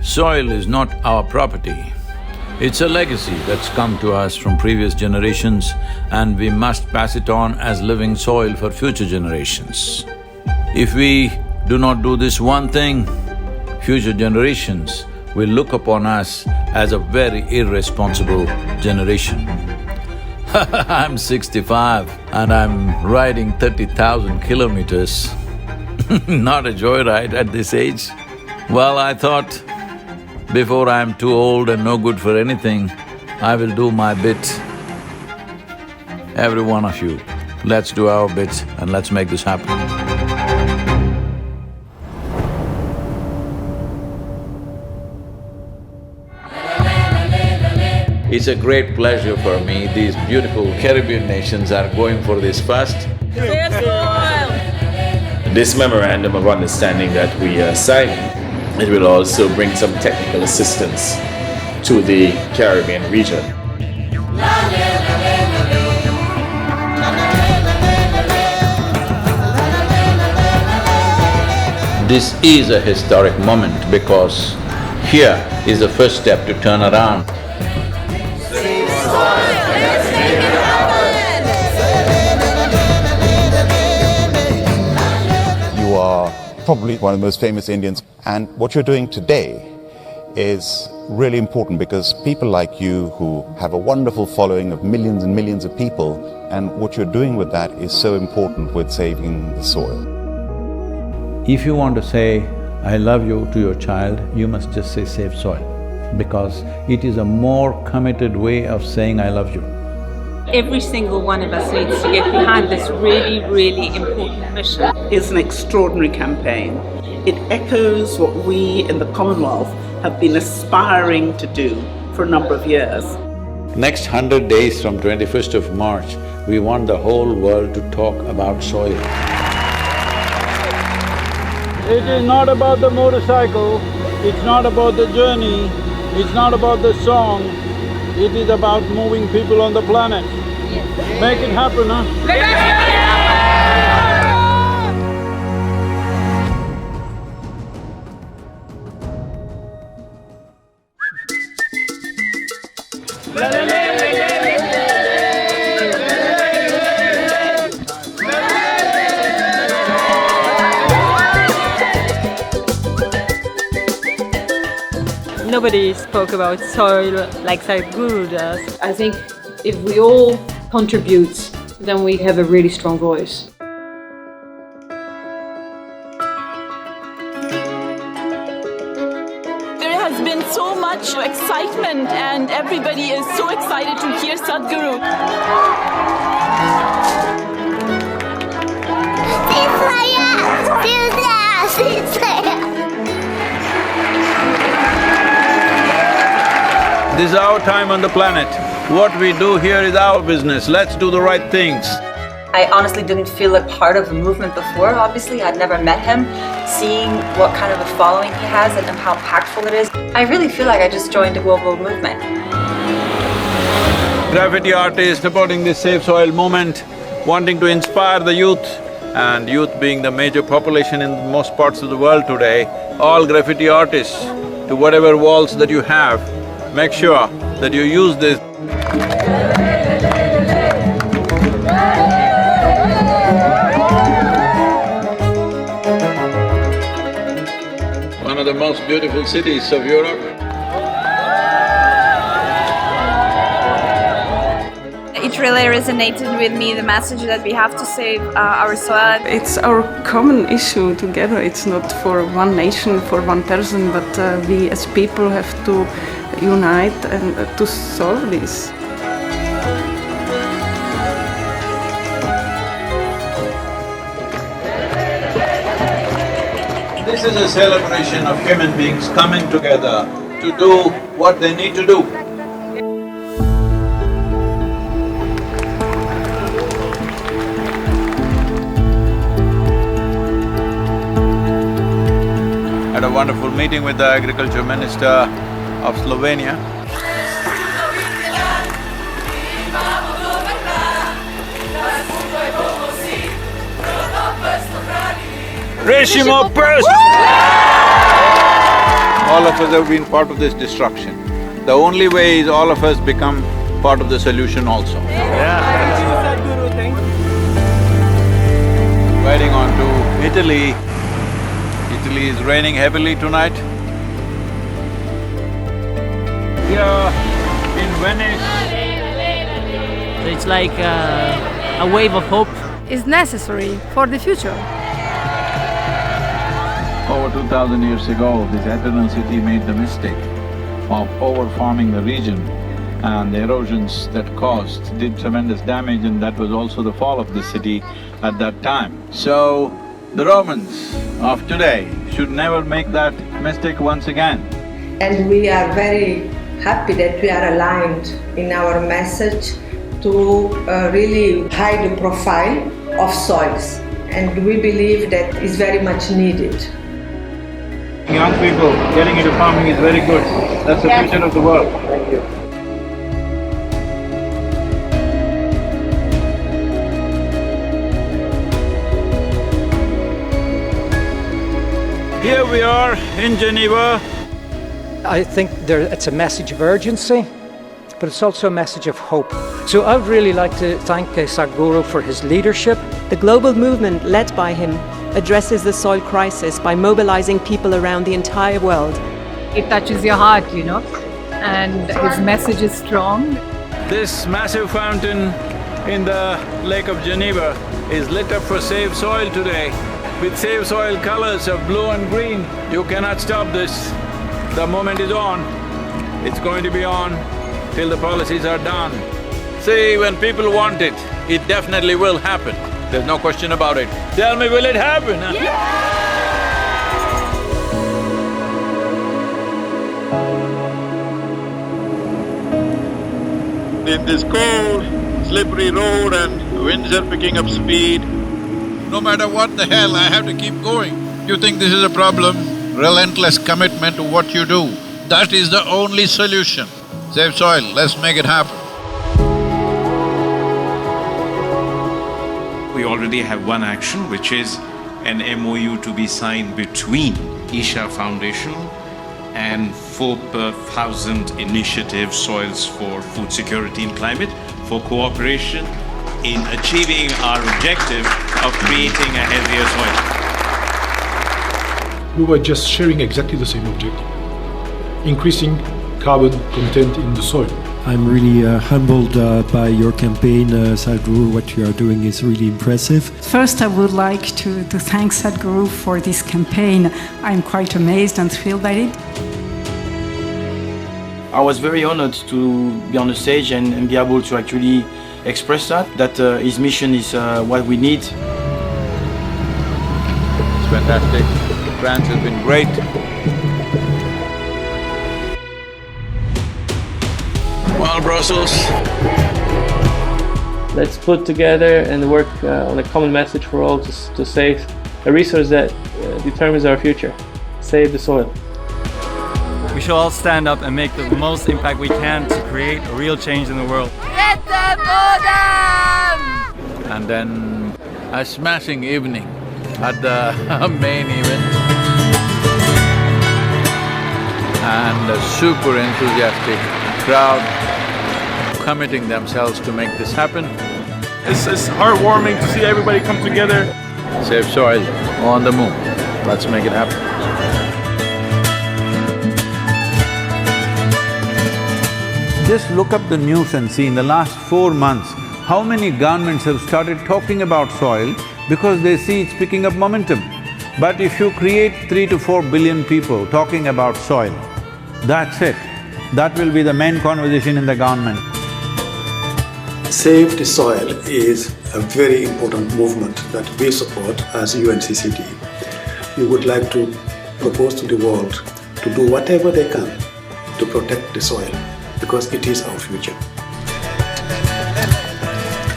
Soil is not our property. It's a legacy that's come to us from previous generations and we must pass it on as living soil for future generations. If we do not do this one thing, future generations will look upon us as a very irresponsible generation. I'm 65 and I'm riding 30,000 kilometers. Not a joyride at this age. Well, I thought, before I'm too old and no good for anything, I will do my bit. Every one of you, let's do our bit and let's make this happen. It's a great pleasure for me. These beautiful Caribbean nations are going for this first. This memorandum of understanding that we are signing, it will also bring some technical assistance to the Caribbean region. This is a historic moment because here is the first step to turn around. You are probably one of the most famous Indians, and what you're doing today is really important because people like you who have a wonderful following of millions and millions of people, and what you're doing with that is so important with saving the soil. If you want to say, I love you to your child, you must just say save soil, because it is a more committed way of saying I love you. Every single one of us needs to get behind this really, really important mission. It's an extraordinary campaign. It echoes what we in the Commonwealth have been aspiring to do for a number of years. Next 100 days from 21st of March, we want the whole world to talk about soil. It is not about the motorcycle, it's not about the journey, it's not about the song, it is about moving people on the planet. Yes. Make it happen, huh? Let's make it Nobody spoke about soil like Sadhguru does. I think if we all contribute, then we have a really strong voice. There has been so much excitement and everybody is so excited to hear Sadhguru. This is our time on the planet. What we do here is our business. Let's do the right things. I honestly didn't feel a part of the movement before, obviously. I'd never met him. Seeing what kind of a following he has and how impactful it is, I really feel like I just joined a global movement. Graffiti artists supporting this Save Soil movement, wanting to inspire the youth, and youth being the major population in most parts of the world today, all graffiti artists, to whatever walls that you have, make sure that you use this. One of the most beautiful cities of Europe. It really resonated with me, the message that we have to save our soil. It's our common issue together. It's not for one nation, for one person, but we as people have to unite and to solve this. This is a celebration of human beings coming together to do what they need to do. Had a wonderful meeting with the Agriculture Minister of Slovenia. Rešimo prst! all of us have been part of this destruction. The only way is all of us become part of the solution also. Riding on to Italy. Italy is raining heavily tonight. We are in Venice. It's like a wave of hope. It's necessary for the future. Over 2000 years ago, this eternal city made the mistake of overfarming the region, and the erosions that caused did tremendous damage, and that was also the fall of the city at that time. So, the Romans of today should never make that mistake once again. And we are very happy that we are aligned in our message to really hide the profile of soils, and we believe that is very much needed. Young people getting into farming is very good. That's the future of the world. Thank you. Here we are in Geneva. I think it's a message of urgency, but it's also a message of hope. So I would really like to thank Sadhguru for his leadership. The global movement led by him addresses the soil crisis by mobilizing people around the entire world. It touches your heart, you know, and his message is strong. This massive fountain in the Lake of Geneva is lit up for Save Soil today with Save Soil colors of blue and green. You cannot stop this. The moment is on. It's going to be on till the policies are done. See, when people want it, it definitely will happen. There's no question about it. Tell me, will it happen? In this cold, slippery road and winds are picking up speed, no matter what the hell, I have to keep going. You think this is a problem? Relentless commitment to what you do. That is the only solution. Save soil, let's make it happen. We already have one action, which is an MOU to be signed between Isha Foundation and 4,000 initiative Soils for Food Security and Climate for cooperation in achieving our objective of creating a healthier soil. We were just sharing exactly the same objective, increasing carbon content in the soil. I'm really humbled by your campaign, Sadhguru. What you are doing is really impressive. First, I would like to thank Sadhguru for this campaign. I'm quite amazed and thrilled by it. I was very honored to be on the stage and be able to actually express that his mission is what we need. It's fantastic. France has been great. Well, Brussels. Let's put together and work on a common message for all to save a resource that determines our future. Save the soil. We should all stand up and make the most impact we can to create a real change in the world. Get the bottom! And then a smashing evening at the main event. And a super enthusiastic crowd committing themselves to make this happen. It's heartwarming to see everybody come together. Save soil on the move. Let's make it happen. Just look up the news and see in the last 4 months, how many governments have started talking about soil because they see it's picking up momentum. But if you create 3 to 4 billion people talking about soil, that's it. That will be the main conversation in the government. Save the Soil is a very important movement that we support as UNCCD. We would like to propose to the world to do whatever they can to protect the soil, because it is our future.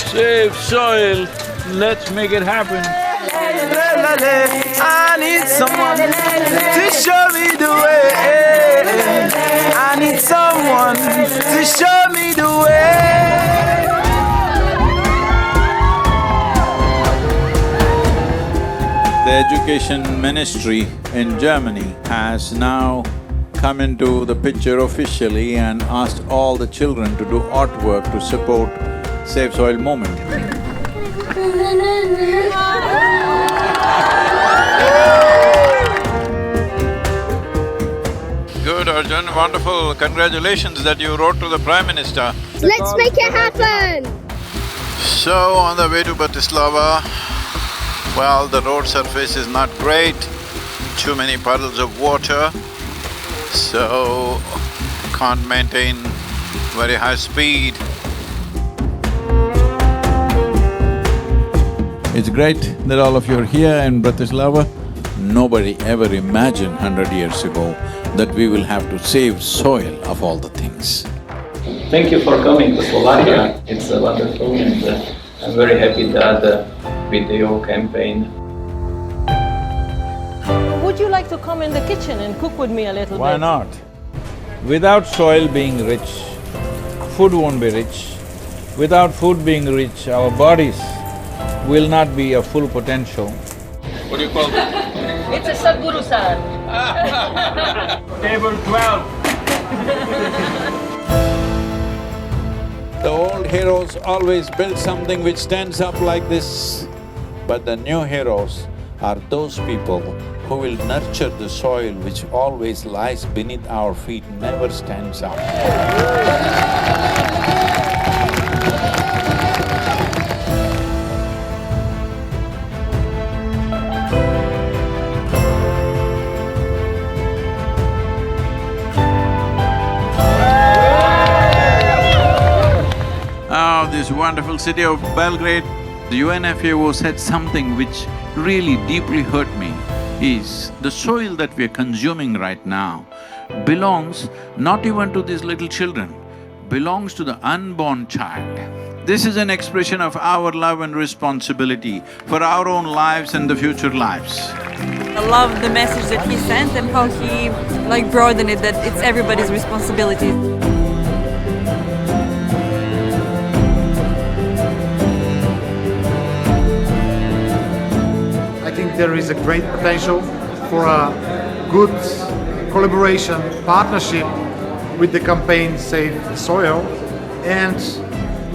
Save soil, let's make it happen. I need someone to show me the way. I need someone to show me the way. The education ministry in Germany has now come into the picture officially and asked all the children to do artwork to support Save Soil movement. Good, Arjun, wonderful. Congratulations that you wrote to the Prime Minister. Let's make it happen! So, on the way to Bratislava, well, the road surface is not great, too many puddles of water, so can't maintain very high speed. It's great that all of you are here in Bratislava. Nobody ever imagined 100 years ago that we will have to save soil of all the things. Thank you for coming to Slovakia. It's wonderful, and I'm very happy that with your campaign. Would you like to come in the kitchen and cook with me a little bit? Why not? Without soil being rich, food won't be rich. Without food being rich, our bodies will not be of full potential. What do you call it? It's a Sadhguru sir. Table 12. The old heroes always built something which stands up like this, but the new heroes are those people who will nurture the soil which always lies beneath our feet, never stands up. Oh, this wonderful city of Belgrade, the UNFAO said something which really deeply hurt me, is the soil that we are consuming right now belongs not even to these little children, belongs to the unborn child. This is an expression of our love and responsibility for our own lives and the future lives. I love the message that he sent and how he broadened it, that it's everybody's responsibility. I think there is a great potential for a good collaboration, partnership with the campaign Save the Soil, and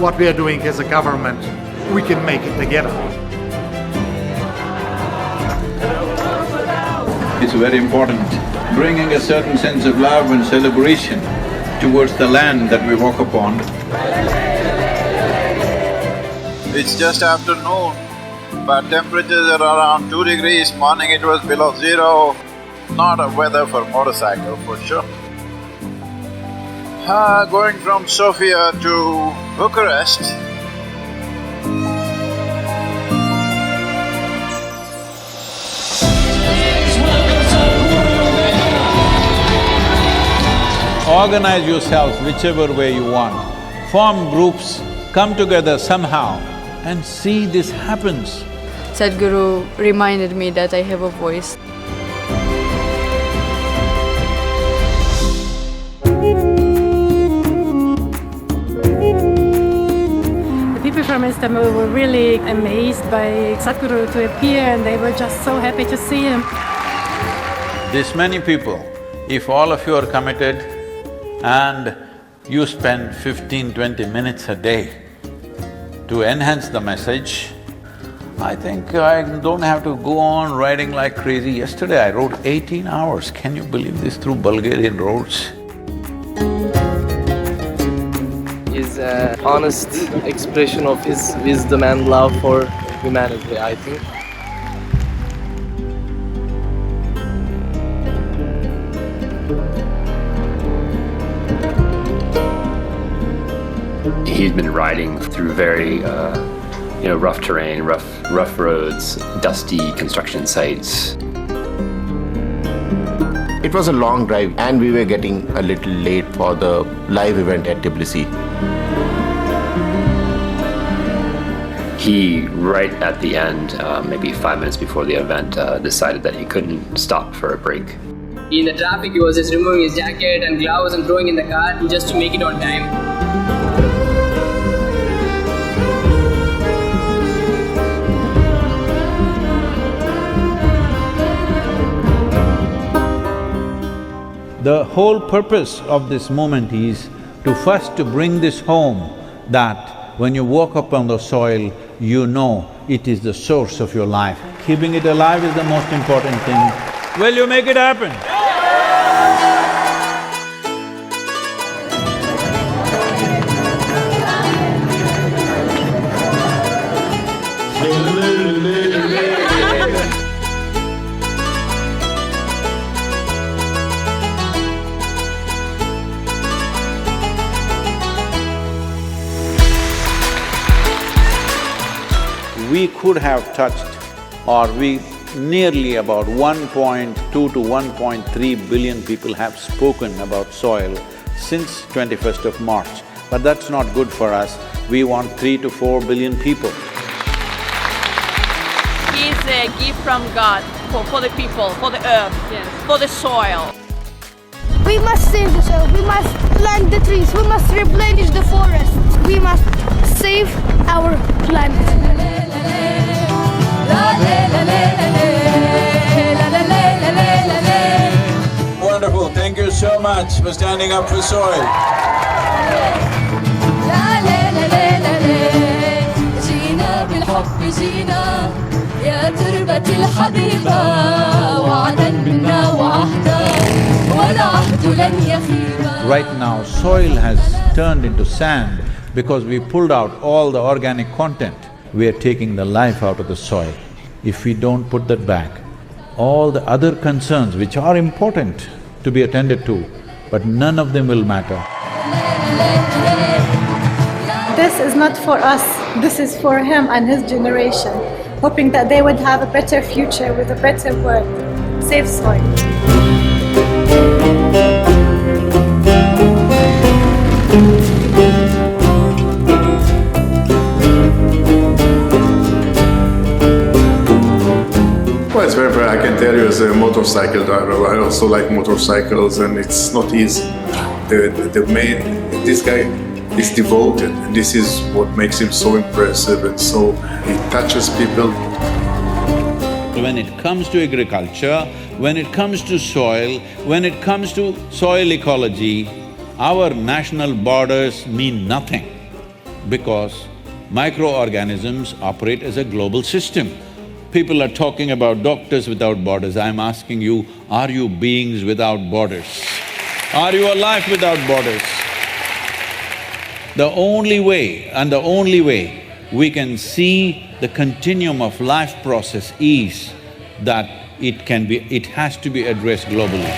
what we are doing as a government. We can make it together. It's very important, bringing a certain sense of love and celebration towards the land that we walk upon. It's just afternoon, but temperatures are around 2 degrees, morning it was below zero. Not a weather for motorcycle for sure. Going from Sofia to Bucharest. Organize yourselves whichever way you want, form groups, come together somehow and see this happens. Sadhguru reminded me that I have a voice. The people from Istanbul were really amazed by Sadhguru to appear, and they were just so happy to see him. This many people, if all of you are committed and you spend 15-20 minutes a day to enhance the message, I think I don't have to go on riding like crazy. Yesterday I rode 18 hours, can you believe this, through Bulgarian roads? Is an honest expression of his wisdom and love for humanity, I think. He's been riding through very, rough terrain, rough roads, dusty construction sites. It was a long drive and we were getting a little late for the live event at Tbilisi. He, right at the end, maybe 5 minutes before the event, decided that he couldn't stop for a break. In the traffic, he was just removing his jacket and gloves and throwing in the car just to make it on time. The whole purpose of this movement is to first to bring this home, that when you walk up on the soil, you know it is the source of your life. Keeping it alive is the most important thing. Will you make it happen? We could have touched, or we nearly about 1.2 to 1.3 billion people have spoken about soil since 21st of March. But that's not good for us. We want 3 to 4 billion people. It's a gift from God for the people, for the earth, for the soil. We must save the soil, we must plant the trees, we must replenish the forests, we must save our planet. Wonderful, thank you so much for standing up for soil. يا تربة الحبيبة وعدا منا وعهدا والعهد لن يخيبا. Right now, soil has turned into sand because we pulled out all the organic content. We are taking the life out of the soil. If we don't put that back, all the other concerns which are important to be attended to, but none of them will matter. This is not for us, this is for him and his generation, hoping that they would have a better future with a better world. Save soil. Well, it's very, I can tell you as a motorcycle driver, I also like motorcycles, and it's not easy. This guy is devoted, and this is what makes him so impressive, and so he touches people. When it comes to agriculture, when it comes to soil, when it comes to soil ecology, our national borders mean nothing, because microorganisms operate as a global system. People are talking about doctors without borders. I'm asking you, are you beings without borders? Are you alive without borders? The only way we can see the continuum of life process is that it has to be addressed globally.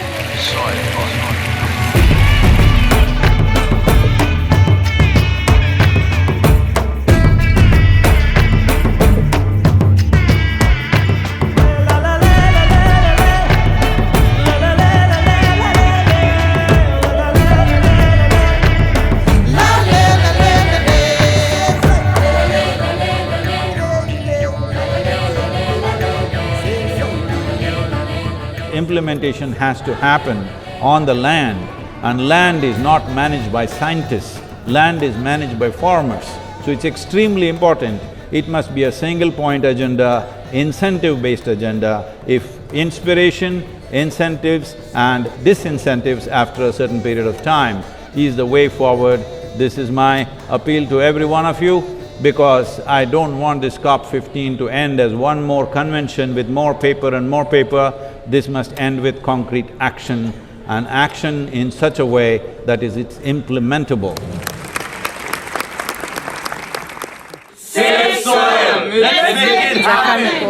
Implementation has to happen on the land, and land is not managed by scientists, land is managed by farmers. So it's extremely important. It must be a single point agenda, incentive-based agenda. If inspiration, incentives and disincentives after a certain period of time is the way forward, this is my appeal to every one of you, because I don't want this COP15 to end as one more convention with more paper and more paper. This must end with concrete action, and action in such a way that it's implementable. Save soil! Let's make it happen!